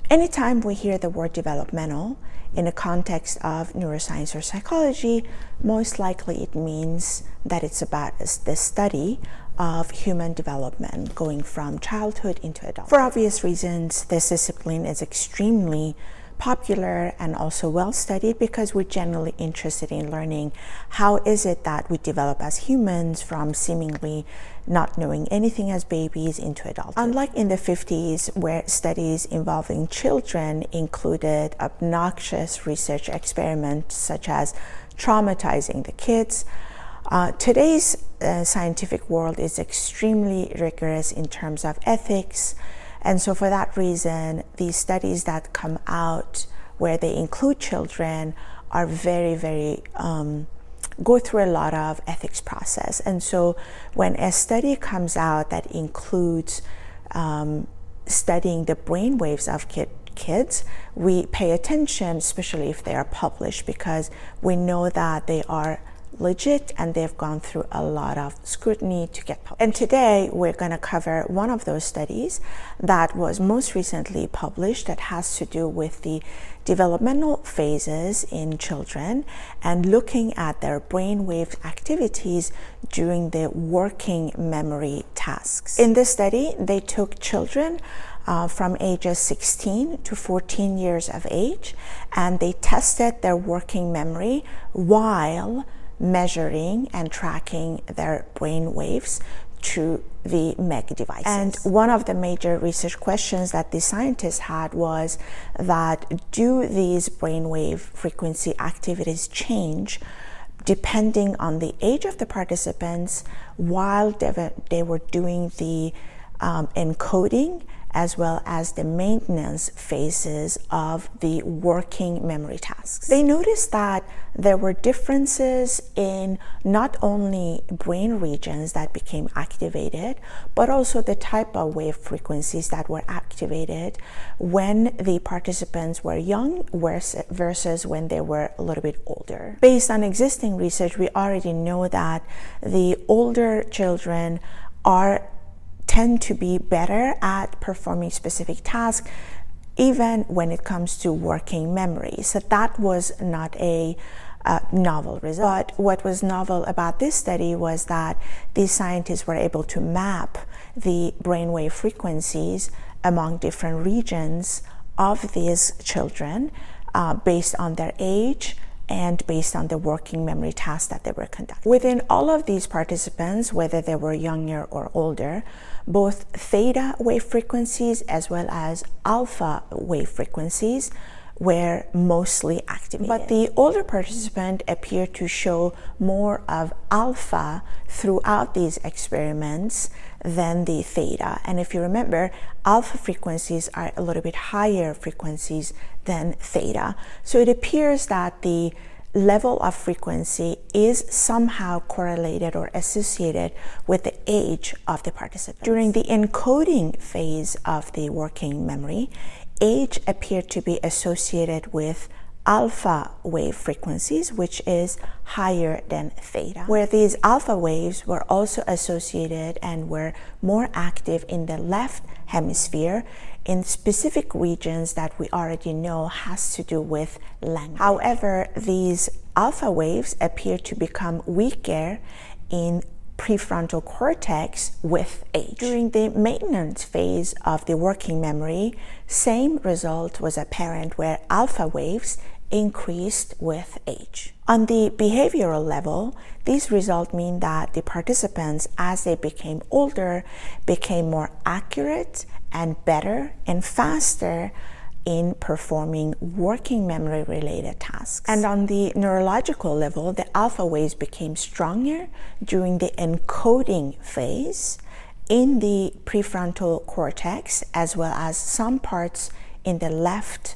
Anytime we hear the word developmental in the context of neuroscience or psychology, most likely it means that it's about the study of human development going from childhood into adulthood. For obvious reasons, this discipline is extremely popular and also well studied because we're generally interested in learning how is it that we develop as humans from seemingly not knowing anything as babies into adulthood. Unlike in the 50s, where studies involving children included obnoxious research experiments such as traumatizing the kids, today's scientific world is extremely rigorous in terms of ethics. And so for that reason, these studies that come out where they include children are very, go through a lot of ethics process. And so when a study comes out that includes studying the brainwaves of kids, we pay attention, especially if they are published, because we know that they are legit and they've gone through a lot of scrutiny to get published. And today we're going to cover one of those studies that was most recently published that has to do with the developmental phases in children and looking at their brainwave activities during the working memory tasks. In this study, they took children from ages 16 to 14 years of age, and they tested their working memory while measuring and tracking their brain waves through the MEG devices. And one of the major research questions that the scientists had was that do these brainwave frequency activities change depending on the age of the participants while they were doing the encoding as well as the maintenance phases of the working memory tasks. They noticed that there were differences in not only brain regions that became activated, but also the type of wave frequencies that were activated when the participants were young versus when they were a little bit older. Based on existing research, we already know that the older children tend to be better at performing specific tasks, even when it comes to working memory. So that was not a novel result. But what was novel about this study was that these scientists were able to map the brainwave frequencies among different regions of these children based on their age and based on the working memory tasks that they were conducting. Within all of these participants, whether they were younger or older, both theta wave frequencies as well as alpha wave frequencies were mostly activated. But the older participant appeared to show more of alpha throughout these experiments than the theta. And if you remember, alpha frequencies are a little bit higher frequencies than theta. So it appears that the level of frequency is somehow correlated or associated with the age of the participant. During the encoding phase of the working memory, age appeared to be associated with alpha wave frequencies, which is higher than theta, where these alpha waves were also associated and were more active in the left hemisphere in specific regions that we already know has to do with language. However, these alpha waves appear to become weaker in prefrontal cortex with age. During the maintenance phase of the working memory, same result was apparent where alpha waves increased with age. On the behavioral level, these results mean that the participants, as they became older, became more accurate and better and faster in performing working memory related tasks. And on the neurological level, the alpha waves became stronger during the encoding phase in the prefrontal cortex, as well as some parts in the left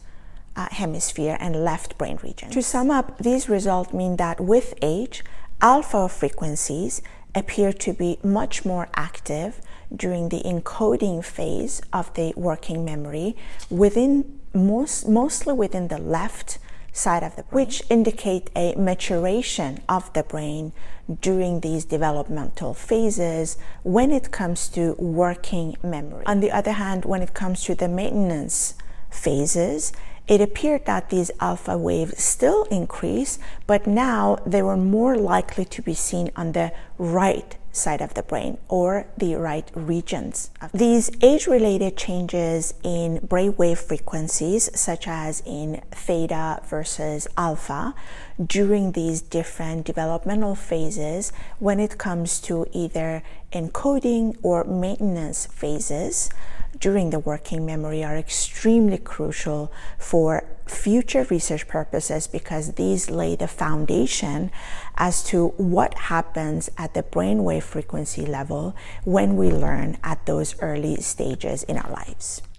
hemisphere and left brain region. To sum up, these results mean that with age, alpha frequencies appear to be much more active during the encoding phase of the working memory mostly within the left side of the brain, which indicate a maturation of the brain during these developmental phases when it comes to working memory. On the other hand, when it comes to the maintenance phases, it appeared that these alpha waves still increase, but now they were more likely to be seen on the right side of the brain, or the right regions. These age-related changes in brainwave frequencies, such as in theta versus alpha, during these different developmental phases, when it comes to either encoding or maintenance phases during the working memory, are extremely crucial for future research purposes, because these lay the foundation as to what happens at the brainwave frequency level when we learn at those early stages in our lives.